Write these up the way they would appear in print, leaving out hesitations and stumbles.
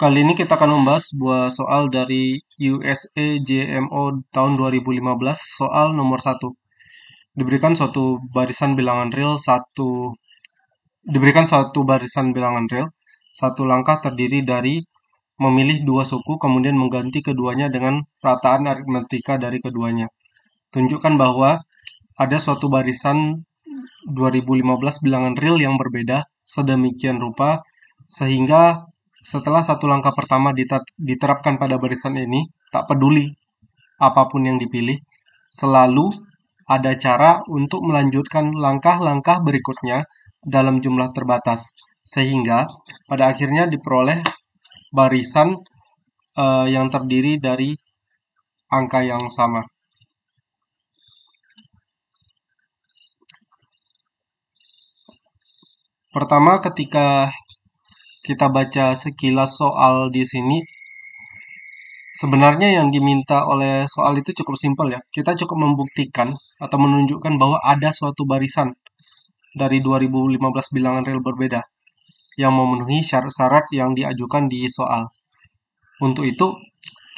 Kali ini kita akan membahas sebuah soal dari USA JMO tahun 2015, soal nomor 1. Diberikan suatu barisan bilangan real diberikan suatu barisan bilangan real, satu langkah terdiri dari memilih dua suku kemudian mengganti keduanya dengan rataan aritmetika dari keduanya. Tunjukkan bahwa ada suatu barisan 2015 bilangan real yang berbeda sedemikian rupa sehingga setelah satu langkah pertama diterapkan pada barisan ini, tak peduli apapun yang dipilih, selalu ada cara untuk melanjutkan langkah-langkah berikutnya dalam jumlah terbatas, sehingga pada akhirnya diperoleh barisan yang terdiri dari angka yang sama. Pertama, ketika kita baca sekilas soal di sini, sebenarnya yang diminta oleh soal itu cukup simpel ya. Kita cukup membuktikan atau menunjukkan bahwa ada suatu barisan dari 2015 bilangan real berbeda yang memenuhi syarat-syarat yang diajukan di soal. Untuk itu,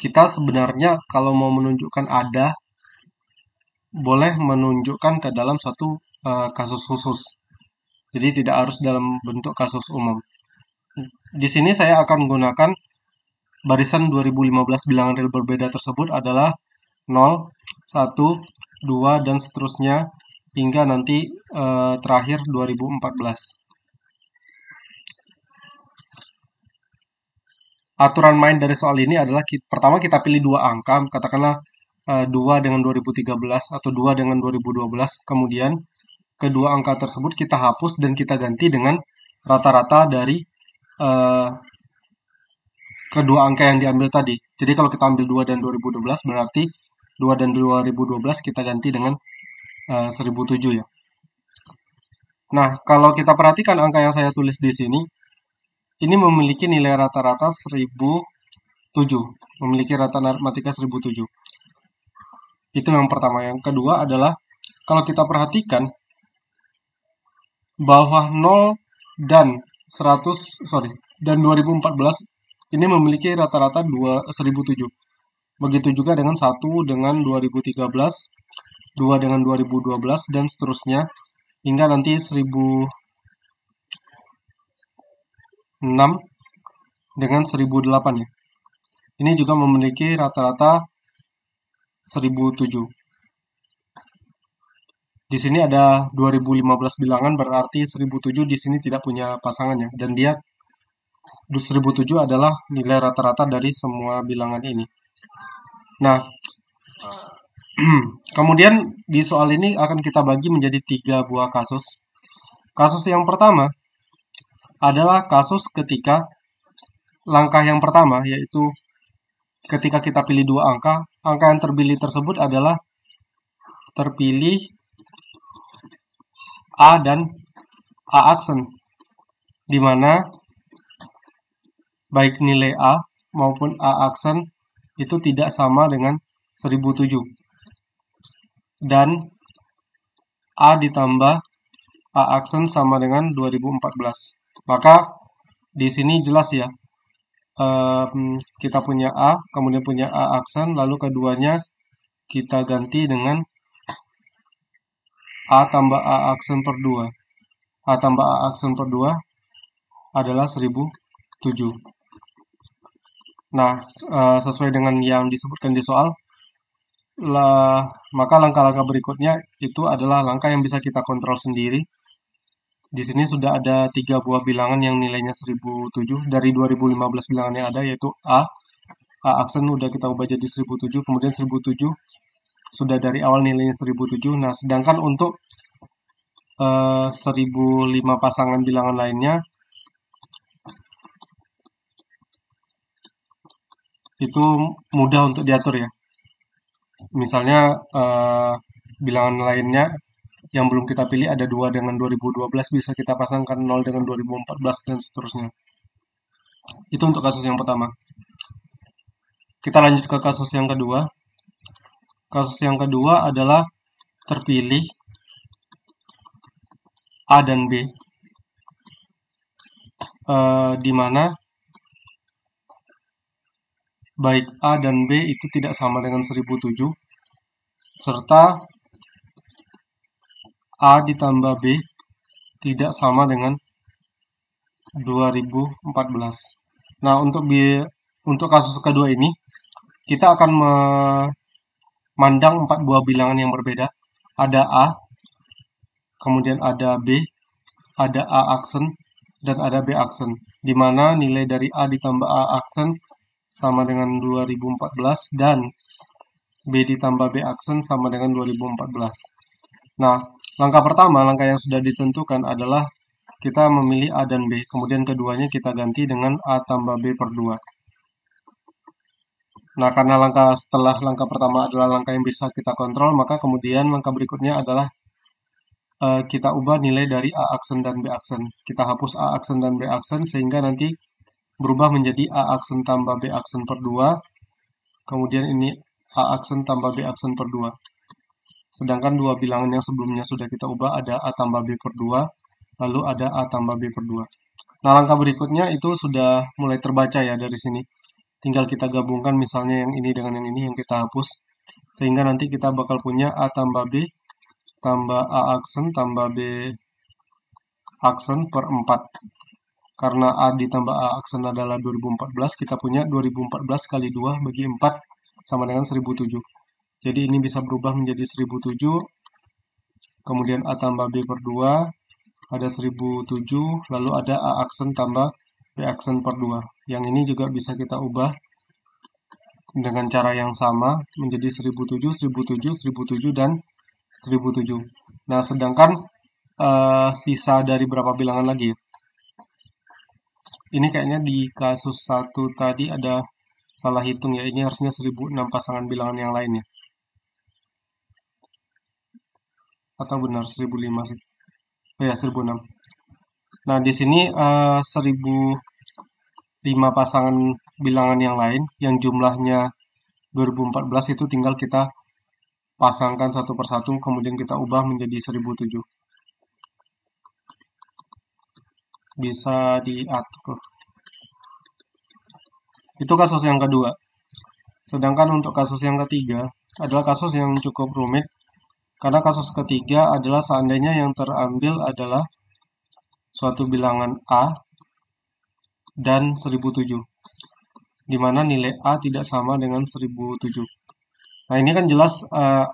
kita sebenarnya kalau mau menunjukkan ada, boleh menunjukkan ke dalam suatu kasus khusus. Jadi tidak harus dalam bentuk kasus umum. Di sini saya akan menggunakan barisan 2015 bilangan real berbeda tersebut adalah 0, 1, 2, dan seterusnya hingga nanti terakhir 2014. Aturan main dari soal ini adalah pertama kita pilih dua angka, katakanlah 2 dengan 2013 atau 2 dengan 2012. Kemudian kedua angka tersebut kita hapus dan kita ganti dengan rata-rata dari kedua angka yang diambil tadi. Jadi kalau kita ambil 2 dan 2012 berarti 2 dan 2012 kita ganti dengan 1007 ya. Nah, kalau kita perhatikan angka yang saya tulis di sini, ini memiliki nilai rata-rata 1007, memiliki rata matematika 1007. Itu yang pertama. Yang kedua adalah kalau kita perhatikan bahwa 0 dan 2014 ini memiliki rata-rata 1007. Begitu juga dengan 1 dengan 2013, 2 dengan 2012, dan seterusnya hingga nanti 1006 dengan 1008 ya. Ini juga memiliki rata-rata 1007. Di sini ada 2015 bilangan, berarti 1007 di sini tidak punya pasangannya, dan dia 1007 adalah nilai rata-rata dari semua bilangan ini. Nah, kemudian di soal ini akan kita bagi menjadi 3 buah kasus. Kasus yang pertama adalah kasus ketika langkah yang pertama, yaitu ketika kita pilih dua angka, angka yang terpilih tersebut adalah terpilih A dan A aksen, di mana baik nilai A maupun A aksen itu tidak sama dengan 1007. Dan A ditambah A aksen sama dengan 2014. Maka di sini jelas ya, kita punya A, kemudian punya A aksen, lalu keduanya kita ganti dengan A tambah A aksen per 2. A tambah A aksen per 2 adalah 1007. Nah, sesuai dengan yang disebutkan di soal, maka langkah-langkah berikutnya itu adalah langkah yang bisa kita kontrol sendiri. Di sini sudah ada 3 buah bilangan yang nilainya 1007 dari 2015 bilangan yang ada, yaitu A aksen udah kita ubah jadi 1007, kemudian 1007 sudah dari awal nilainya 1007. Nah, sedangkan untuk 1005 pasangan bilangan lainnya itu mudah untuk diatur ya. Misalnya bilangan lainnya yang belum kita pilih ada 2 dengan 2012, bisa kita pasangkan 0 dengan 2014 dan seterusnya. Itu untuk kasus yang pertama. Kita lanjut ke kasus yang kedua. Kasus yang kedua adalah terpilih A dan B, di mana baik A dan B itu tidak sama dengan 1007, serta A ditambah B tidak sama dengan 2014. Nah, untuk kasus kedua ini, kita akan memandang 4 buah bilangan yang berbeda. Ada A, kemudian ada B, ada A aksen, dan ada B aksen, di mana nilai dari A ditambah A aksen sama dengan 2014 dan B ditambah B aksen sama dengan 2014. Nah, langkah pertama, langkah yang sudah ditentukan adalah kita memilih A dan B, kemudian keduanya kita ganti dengan A tambah B per 2. Nah, karena setelah langkah pertama adalah langkah yang bisa kita kontrol, maka kemudian langkah berikutnya adalah kita ubah nilai dari A aksen dan B aksen. Kita hapus A aksen dan B aksen sehingga nanti berubah menjadi A aksen tambah B aksen per 2. Kemudian ini A aksen tambah B aksen per 2. Sedangkan dua bilangan yang sebelumnya sudah kita ubah ada A tambah B per 2, lalu ada A tambah B per 2. Nah, langkah berikutnya itu sudah mulai terbaca ya dari sini. Tinggal kita gabungkan misalnya yang ini dengan yang ini yang kita hapus. Sehingga nanti kita bakal punya A tambah B tambah A aksen tambah B aksen per 4. Karena A ditambah A aksen adalah 2014, kita punya 2014 kali 2 bagi 4 sama dengan 1007. Jadi ini bisa berubah menjadi 1007, kemudian A tambah B per 2, ada 1007, lalu ada A aksen tambah B aksen per 2. Yang ini juga bisa kita ubah dengan cara yang sama menjadi 1007, 1007, 1007, dan 1007. Nah, sedangkan sisa dari berapa bilangan lagi ya? Ini kayaknya di kasus 1 tadi ada salah hitung ya. Ini harusnya 1006 pasangan bilangan yang lainnya. Atau benar 1005 sih. Oh ya, 1006. Nah, di sini 1005 pasangan bilangan yang lain yang jumlahnya 2014 itu tinggal kita pasangkan satu persatu, kemudian kita ubah menjadi 1007. Bisa diatur. Itu kasus yang kedua. Sedangkan untuk kasus yang ketiga adalah kasus yang cukup rumit. Karena kasus ketiga adalah seandainya yang terambil adalah suatu bilangan A dan 1007, di mana nilai A tidak sama dengan 1007. Nah, ini kan jelas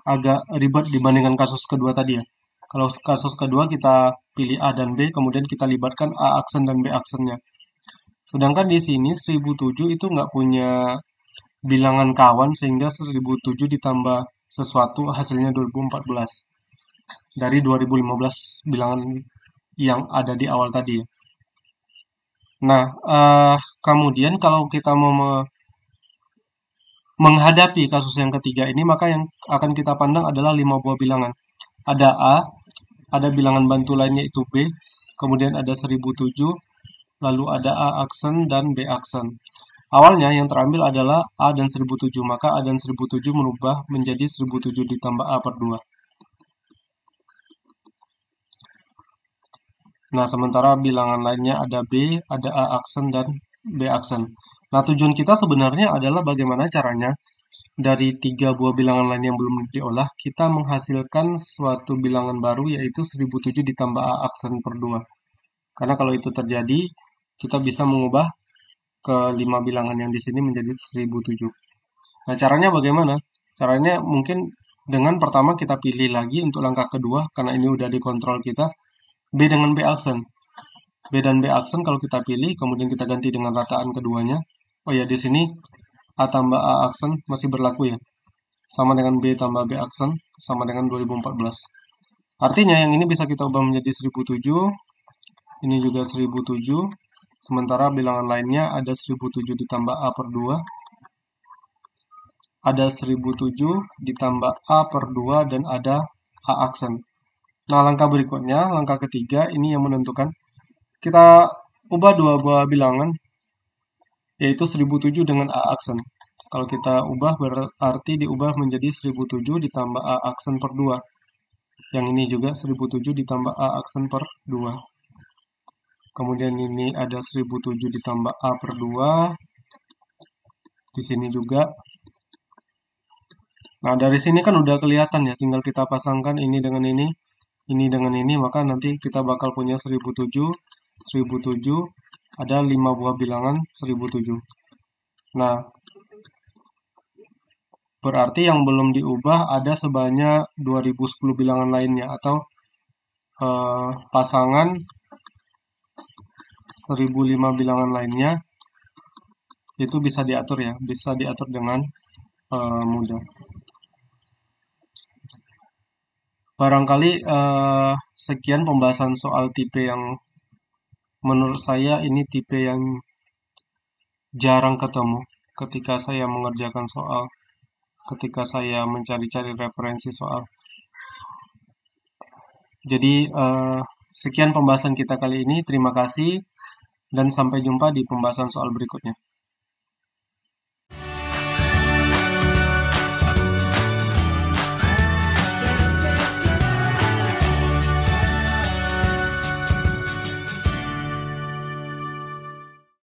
agak ribet dibandingkan kasus kedua tadi ya. Kalau kasus kedua kita pilih A dan B, kemudian kita libatkan A aksen dan B aksennya. Sedangkan di sini 1007 itu nggak punya bilangan kawan, sehingga 1007 ditambah sesuatu hasilnya 2014. Dari 2015 bilangan yang ada di awal tadi ya. Nah, kemudian kalau kita mau menghadapi kasus yang ketiga ini, maka yang akan kita pandang adalah 5 buah bilangan. Ada A, ada bilangan bantu lainnya itu B, kemudian ada 1007, lalu ada A aksen dan B aksen. Awalnya yang terambil adalah A dan 1007, maka A dan 1007 merubah menjadi 1007 ditambah A per 2. Nah, sementara bilangan lainnya ada B, ada A aksen, dan B aksen. Nah, tujuan kita sebenarnya adalah bagaimana caranya dari 3 buah bilangan lain yang belum diolah, kita menghasilkan suatu bilangan baru yaitu 1007 ditambah A aksen per 2. Karena kalau itu terjadi, kita bisa mengubah ke 5 bilangan yang di sini menjadi 1007. Nah, caranya bagaimana? Caranya mungkin dengan pertama kita pilih lagi untuk langkah kedua, karena ini udah dikontrol kita, B dengan B aksen. B dan B aksen kalau kita pilih, kemudian kita ganti dengan rataan keduanya. Oh ya, di sini A tambah A aksen masih berlaku ya. Sama dengan B tambah B aksen, sama dengan 2014. Artinya yang ini bisa kita ubah menjadi 1007, ini juga 1007. Sementara bilangan lainnya ada 1007 ditambah A per 2, ada 1007 ditambah A per 2, dan ada A aksen. Nah, langkah berikutnya, langkah ketiga, ini yang menentukan. Kita ubah dua buah bilangan, yaitu 1007 dengan A aksen. Kalau kita ubah berarti diubah menjadi 1007 ditambah A aksen per 2. Yang ini juga 1007 ditambah A aksen per 2. Kemudian ini ada 1007 ditambah A per 2. Di sini juga. Nah, dari sini kan udah kelihatan ya, tinggal kita pasangkan ini dengan ini, maka nanti kita bakal punya 1007, 1007, ada 5 buah bilangan 1007. Nah, berarti yang belum diubah ada sebanyak 2010 bilangan lainnya, atau pasangan 1005 bilangan lainnya, itu bisa diatur ya, bisa diatur dengan mudah. Barangkali sekian pembahasan soal tipe yang menurut saya ini tipe yang jarang ketemu ketika saya mengerjakan soal, ketika saya mencari-cari referensi soal. Jadi sekian pembahasan kita kali ini. Terima kasih dan sampai jumpa di pembahasan soal berikutnya.